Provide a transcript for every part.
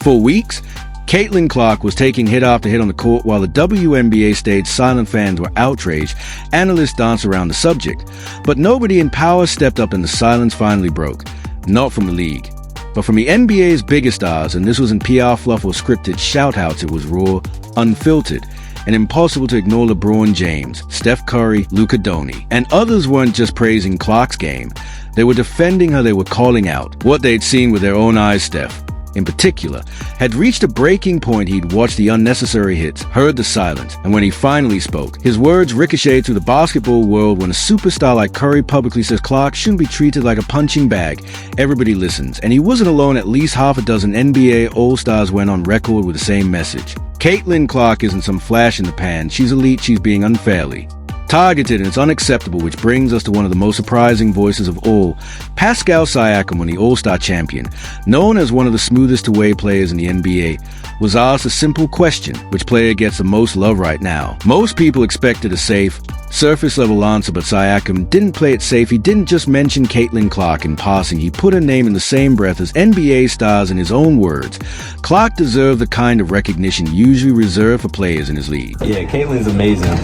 For weeks, Caitlin Clark was taking hit after hit on the court while the WNBA stayed silent. Fans were outraged. Analysts danced around the subject. But nobody in power stepped up and the silence finally broke. Not from the league, but from the NBA's biggest stars, and this wasn't PR fluff or scripted shout-outs. It was raw, unfiltered, and impossible to ignore. LeBron James, Steph Curry, Luka Doncic, and others weren't just praising Clark's game. They were defending her. They were calling out what they'd seen with their own eyes. Steph, in particular, had reached a breaking point. He'd watched the unnecessary hits, heard the silence, and when he finally spoke, his words ricocheted through the basketball world. When a superstar like Curry publicly says Clark shouldn't be treated like a punching bag, everybody listens. And he wasn't alone. At least half a dozen NBA All-Stars went on record with the same message. Caitlin Clark isn't some flash in the pan. She's elite. She's being unfairly targeted, and it's unacceptable, which brings us to one of the most surprising voices of all. Pascal Siakam, when the All-Star champion, known as one of the smoothest away players in the NBA, was asked a simple question: which player gets the most love right now? Most people expected a safe, surface-level answer, but Siakam didn't play it safe. He didn't just mention Caitlin Clark in passing. He put her name in the same breath as NBA stars. In his own words, Clark deserved the kind of recognition usually reserved for players in his league. Yeah, Caitlin's amazing.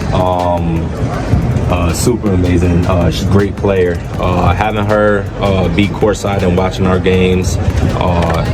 Super amazing. She's a great player. Having her be courtside and watching our games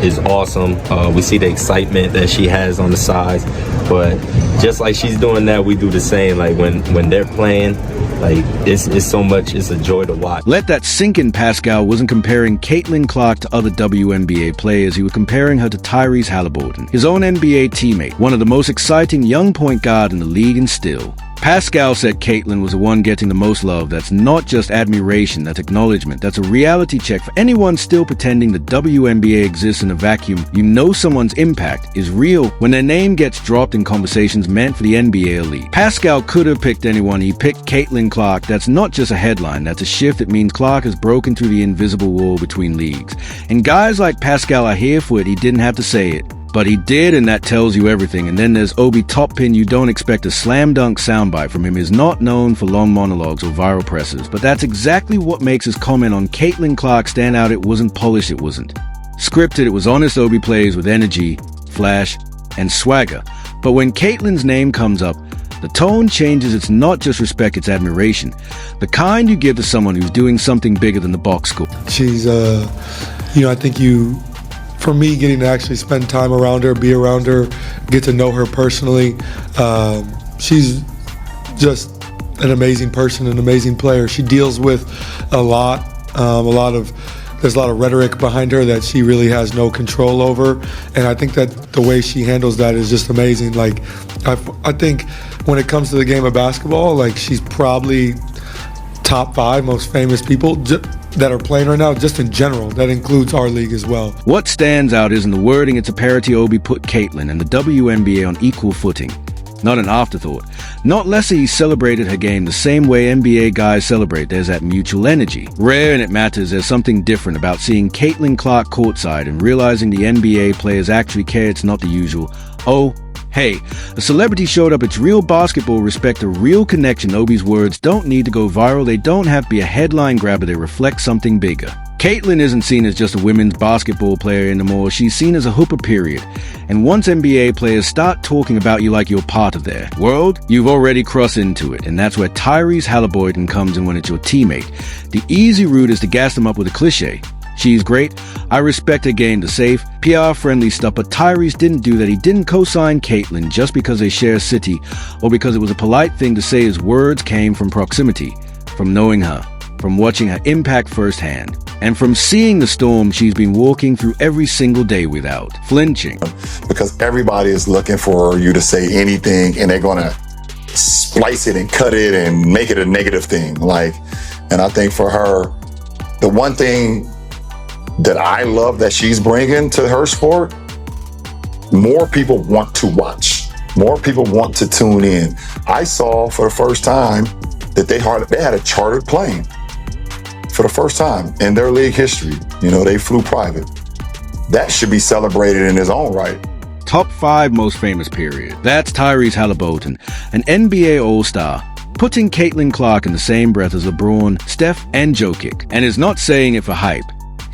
is awesome. We see the excitement that she has on the sides, but just like she's doing that, we do the same. Like when they're playing, like it's so much. It's a joy to watch. Let that sink in. Pascal wasn't comparing Caitlin Clark to other WNBA players. He was comparing her to Tyrese Halliburton, his own NBA teammate, one of the most exciting young point guard in the league, and still. Pascal said Caitlin was the one getting the most love. That's not just admiration, that's acknowledgement. That's a reality check for anyone still pretending the WNBA exists in a vacuum. You know someone's impact is real when their name gets dropped in conversations meant for the NBA elite. Pascal could have picked anyone. He picked Caitlin Clark. That's not just a headline. That's a shift. It means Clark has broken through the invisible wall between leagues. And guys like Pascal are here for it. He didn't have to say it, but he did, and that tells you everything. And then there's Obi Toppin. You don't expect a slam dunk soundbite from him. He's not known for long monologues or viral presses, but that's exactly what makes his comment on Caitlin Clark stand out. It wasn't polished, it wasn't scripted, it was honest. Obi plays with energy, flash, and swagger. But when Caitlin's name comes up, the tone changes. It's not just respect, it's admiration. The kind you give to someone who's doing something bigger than the box score. She's, I think for me, getting to actually spend time around her, be around her, get to know her personally, she's just an amazing person, an amazing player. She deals with there's a lot of rhetoric behind her that she really has no control over, and I think that the way she handles that is just amazing. Like, I think when it comes to the game of basketball, like, she's probably top 5 most famous people that are playing right now, just in general. That includes our league as well. What stands out isn't the wording, it's a parity. Obi put Caitlin and the WNBA on equal footing. Not an afterthought. Not less he celebrated her game the same way NBA guys celebrate. There's that mutual energy. Rare, and it matters. There's something different about seeing Caitlin Clark courtside and realizing the NBA players actually care. It's not the usual, oh, hey, a celebrity showed up. It's real basketball respect, a real connection. Obi's words don't need to go viral. They don't have to be a headline grabber. They reflect something bigger. Caitlin isn't seen as just a women's basketball player anymore. She's seen as a hooper, period. And once NBA players start talking about you like you're part of their world, you've already crossed into it. And that's where Tyrese Halliburton comes in when it's your teammate. The easy route is to gas them up with a cliche. She's great. I respect her game, the safe, PR-friendly stuff, but Tyrese didn't do that. He didn't co-sign Caitlin just because they share a city or because it was a polite thing to say. His words came from proximity, from knowing her, from watching her impact firsthand, and from seeing the storm she's been walking through every single day without flinching. Because everybody is looking for you to say anything, and they're going to splice it and cut it and make it a negative thing. And I think for her, the one thing that I love that she's bringing to her sport, more people want to watch. More people want to tune in. I saw for the first time that they had a chartered plane for the first time in their league history. They flew private. That should be celebrated in its own right. Top 5 most famous, period. That's Tyrese Halliburton, an NBA All-Star, putting Caitlin Clark in the same breath as LeBron, Steph, and Jokic. And is not saying it for hype.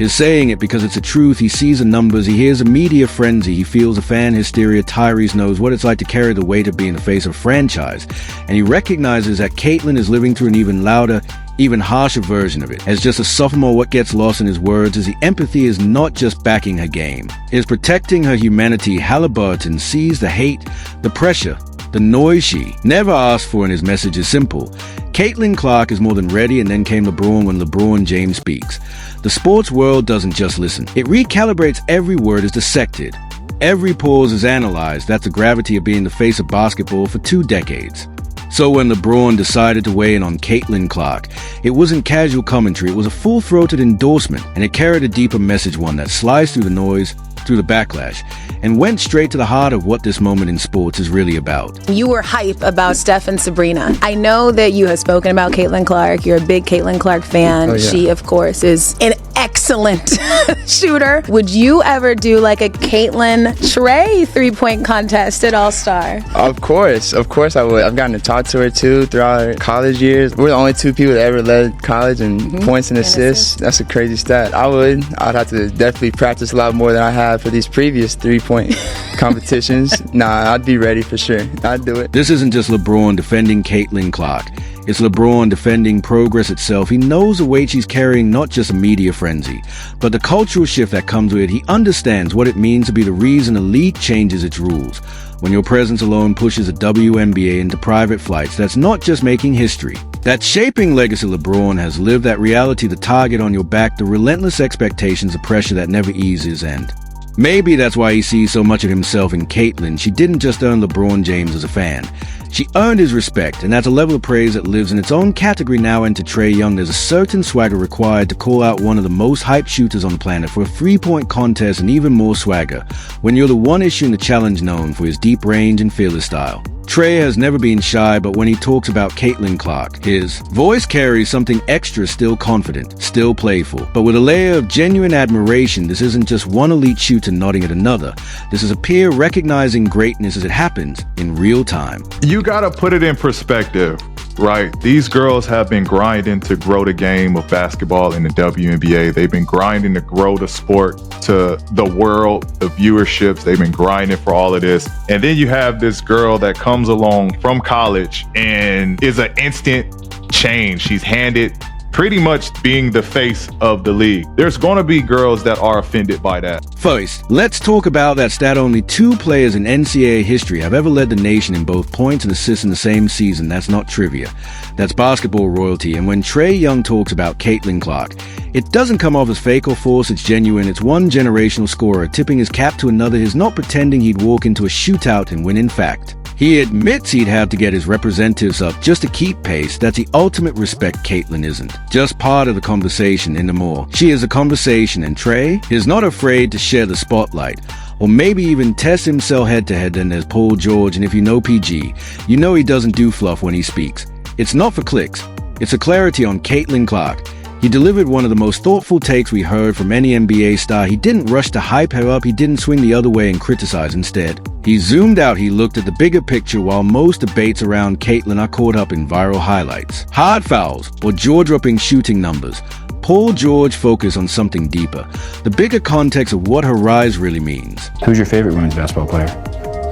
He's saying it because it's the truth. He sees the numbers, he hears a media frenzy, he feels the fan hysteria. Tyrese knows what it's like to carry the weight of being the face of a franchise, and he recognizes that Caitlin is living through an even louder, even harsher version of it. As just a sophomore, what gets lost in his words is the empathy is not just backing her game, it is protecting her humanity. Halliburton sees the hate, the pressure, the noise she never asked for, and his message is simple. Caitlin Clark is more than ready, and then came LeBron when LeBron James speaks. The sports world doesn't just listen. It recalibrates. Every word is dissected. Every pause is analyzed. That's the gravity of being the face of basketball for 2 decades. So when LeBron decided to weigh in on Caitlin Clark, it wasn't casual commentary, it was a full-throated endorsement, and it carried a deeper message, one that sliced through the noise, through the backlash, and went straight to the heart of what this moment in sports is really about. You were hype about Steph and Sabrina. I know that you have spoken about Caitlin Clark. You're a big Caitlin Clark fan. Oh, yeah. She, of course, is an excellent shooter. Would you ever do like a Caitlin Trey 3-point contest at All-Star? Of course I would. I've gotten to talk to her too throughout her college years. We're the only 2 people that ever led college in points and assists. That's a crazy stat. I'd have to definitely practice a lot more than I have for these previous 3-point competitions. Nah, I'd be ready for sure. I'd do it. This isn't just LeBron defending Caitlin Clark. It's LeBron defending progress itself. He knows the weight she's carrying, not just a media frenzy, but the cultural shift that comes with it. He understands what it means to be the reason a league changes its rules. When your presence alone pushes a WNBA into private flights, that's not just making history. That's shaping legacy. LeBron has lived that reality, the target on your back, the relentless expectations, the pressure that never eases, and maybe that's why he sees so much of himself in Caitlin. She didn't just earn LeBron James as a fan. She earned his respect, and that's a level of praise that lives in its own category now. And to Trae Young, there's a certain swagger required to call out one of the most hyped shooters on the planet for a 3-point contest, and even more swagger when you're the one issuing the challenge, known for his deep range and fearless style. Trae has never been shy, but when he talks about Caitlin Clark, his voice carries something extra, still confident, still playful, but with a layer of genuine admiration. This isn't just one elite shooter nodding at another. This is a peer recognizing greatness as it happens in real time. You gotta put it in perspective, right? These girls have been grinding to grow the game of basketball in the WNBA. They've been grinding to grow the sport to the world, the viewerships. They've been grinding for all of this. And then you have this girl that comes along from college and is an instant change. She's handed pretty much being the face of the league. There's going to be girls that are offended by that. First, let's talk about that stat. Only 2 players in NCAA history have ever led the nation in both points and assists in the same season. That's not trivia. That's basketball royalty. And when Trae Young talks about Caitlin Clark, it doesn't come off as fake or forced. It's genuine. It's one generational scorer tipping his cap to another. He's not pretending he'd walk into a shootout and win. In fact, he admits he'd have to get his representatives up just to keep pace. That's the ultimate respect. Caitlin isn't just part of the conversation anymore. She is a conversation, and Trae is not afraid to share the spotlight, or maybe even test himself head-to-head. Then there's Paul George, and if you know PG, you know he doesn't do fluff when he speaks. It's not for clicks. It's a clarity on Caitlin Clark. He delivered one of the most thoughtful takes we heard from any NBA star. He didn't rush to hype her up. He didn't swing the other way and criticize. Instead, he zoomed out. He looked at the bigger picture. While most debates around Caitlin are caught up in viral highlights, hard fouls, or jaw-dropping shooting numbers, Paul George focused on something deeper, the bigger context of what her rise really means. Who's your favorite women's basketball player?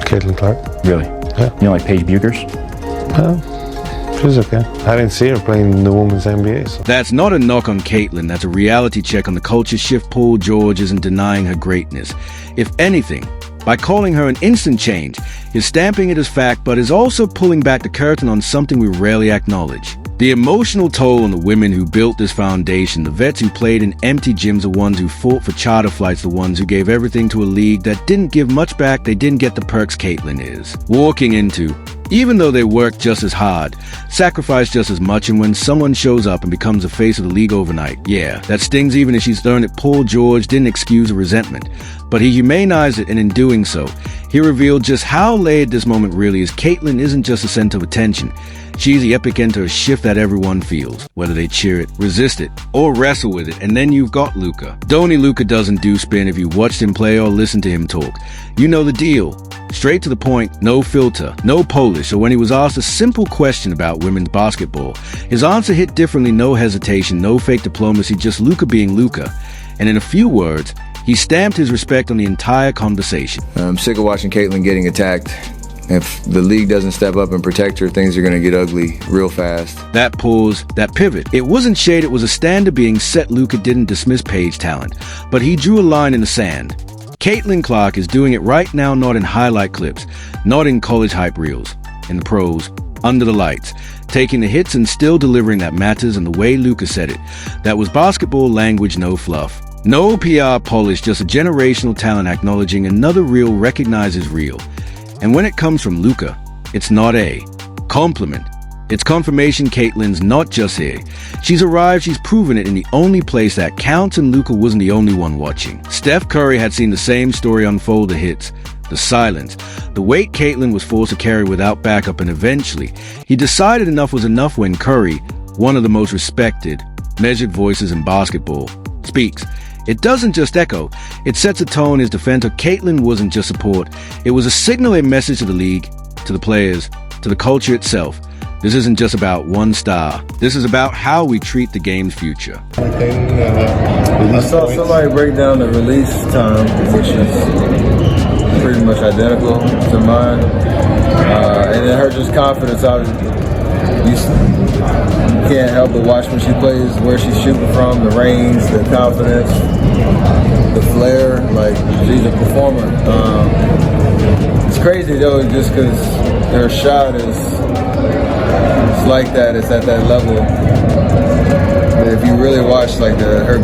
Caitlin Clark. Really? Yeah. You don't like Paige Buchers? She's okay. I didn't see her playing in the women's NBA. So. That's not a knock on Caitlin. That's a reality check on the culture shift. Paul George isn't denying her greatness. If anything, by calling her an instant change, is stamping it as fact, but is also pulling back the curtain on something we rarely acknowledge. The emotional toll on the women who built this foundation, the vets who played in empty gyms, the ones who fought for charter flights, the ones who gave everything to a league that didn't give much back. They didn't get the perks Caitlin is walking into. Even though they worked just as hard, sacrificed just as much, and when someone shows up and becomes the face of the league overnight, yeah, that stings even if she's earned it. Paul George didn't excuse the resentment, but he humanized it, and in doing so, he revealed just how layered this moment really is. Caitlin isn't just a center of attention. She's the epicenter of a shift that everyone feels, whether they cheer it, resist it, or wrestle with it. And then you've got Luka. Donnie Luka doesn't do spin. If you watched him play or listened to him talk, you know the deal. Straight to the point, no filter, no polish. So when he was asked a simple question about women's basketball, his answer hit differently. No hesitation, no fake diplomacy, just Luka being Luka. And in a few words, he stamped his respect on the entire conversation. I'm sick of watching Caitlin getting attacked. If the league doesn't step up and protect her, things are going to get ugly real fast. That pause, that pivot. It wasn't shade, it was a standard being set. Luka didn't dismiss Paige's talent, but he drew a line in the sand. Caitlin Clark is doing it right now, not in highlight clips, not in college hype reels, in the pros, under the lights, taking the hits and still delivering that matters. And the way Luka said it, that was basketball language, no fluff. No PR polish, just a generational talent acknowledging another real recognizes real. And when it comes from Luka, it's not a compliment. It's confirmation Caitlin's not just here. She's arrived, she's proven it in the only place that counts, and Luka wasn't the only one watching. Steph Curry had seen the same story unfold, the hits, the silence, the weight Caitlin was forced to carry without backup, and eventually, he decided enough was enough when Curry, one of the most respected, measured voices in basketball, speaks. It doesn't just echo, it sets a tone. His defense of Caitlin wasn't just support, it was a signal, a message to the league, to the players, to the culture itself. This isn't just about one star. This is about how we treat the game's future. I saw somebody break down the release time, which is pretty much identical to mine. And then her just confidence out. You can't help but watch when she plays, where she's shooting from, the range, the confidence, the flair. Like, she's a performer. It's crazy though, just because her shot is like that. It's at that level. If you really watch, like, her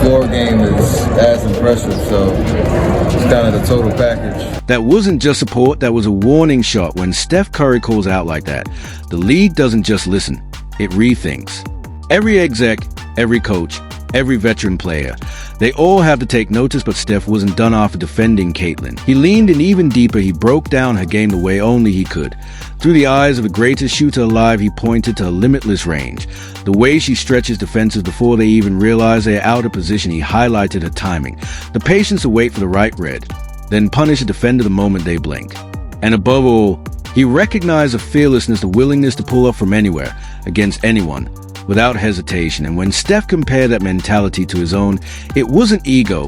floor game is as impressive. So it's kind of the total package. That wasn't just support, that was a warning shot. When Steph Curry calls out like that, the league doesn't just listen, it rethinks. Every exec, every coach, every veteran player, they all have to take notice, but Steph wasn't done after defending Caitlin. He leaned in even deeper, he broke down her game the way only he could. Through the eyes of the greatest shooter alive, he pointed to her limitless range. The way she stretches defenses before they even realize they're out of position, he highlighted her timing. The patience to wait for the right read, then punish a defender the moment they blink. And above all, he recognized the fearlessness, the willingness to pull up from anywhere, against anyone, without hesitation. And when Steph compared that mentality to his own, it wasn't ego.